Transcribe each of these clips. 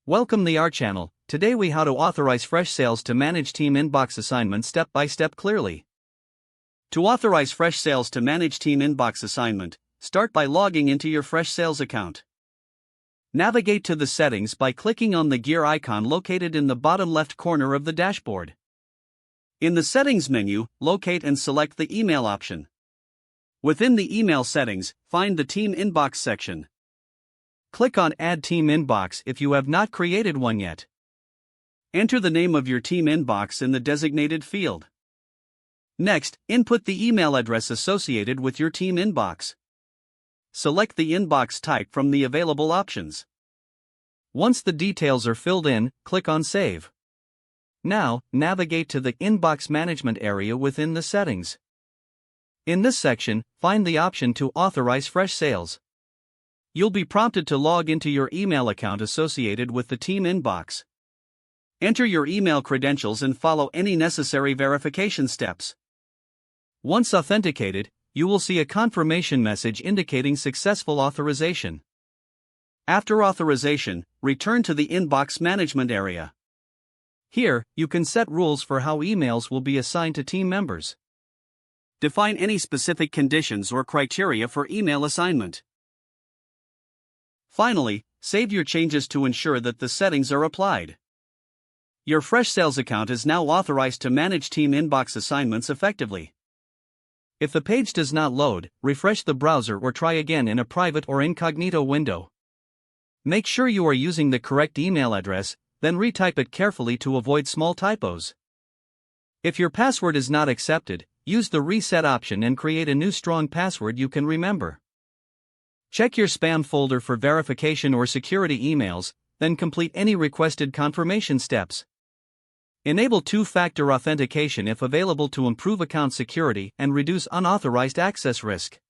Welcome to our channel. Today we how to authorize Freshsales to manage team inbox assignment step by step clearly. To authorize Freshsales to manage team inbox assignment, start by logging into your Freshsales account. Navigate to the settings by clicking on the gear icon located in the bottom left corner of the dashboard. In the settings menu, locate and select the email option. Within the email settings, find the team inbox section. Click on Add Team Inbox if you have not created one yet. Enter the name of your team inbox in the designated field. Next, input the email address associated with your team inbox. Select the inbox type from the available options. Once the details are filled in, click on Save. Now, navigate to the Inbox Management area within the settings. In this section, find the option to authorize Freshsales. You'll be prompted to log into your email account associated with the team inbox. Enter your email credentials and follow any necessary verification steps. Once authenticated, you will see a confirmation message indicating successful authorization. After authorization, return to the Inbox Management area. Here, you can set rules for how emails will be assigned to team members. Define any specific conditions or criteria for email assignment. Finally, save your changes to ensure that the settings are applied. Your Freshsales account is now authorized to manage team inbox assignments effectively. If the page does not load, refresh the browser or try again in a private or incognito window. Make sure you are using the correct email address, then retype it carefully to avoid small typos. If your password is not accepted, use the reset option and create a new strong password you can remember. Check your spam folder for verification or security emails, then complete any requested confirmation steps. Enable two-factor authentication if available to improve account security and reduce unauthorized access risk.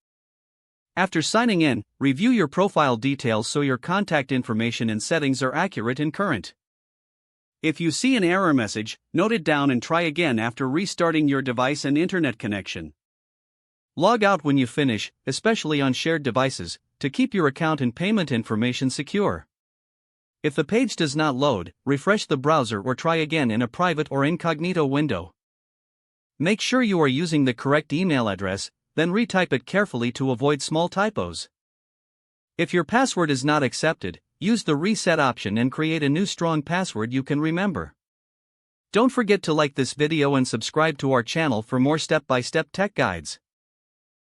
After signing in, review your profile details so your contact information and settings are accurate and current. If you see an error message, note it down and try again after restarting your device and internet connection. Log out when you finish, especially on shared devices, to keep your account and payment information secure. If the page does not load, refresh the browser or try again in a private or incognito window. Make sure you are using the correct email address, then retype it carefully to avoid small typos. If your password is not accepted, use the reset option and create a new strong password you can remember. Don't forget to like this video and subscribe to our channel for more step-by-step tech guides.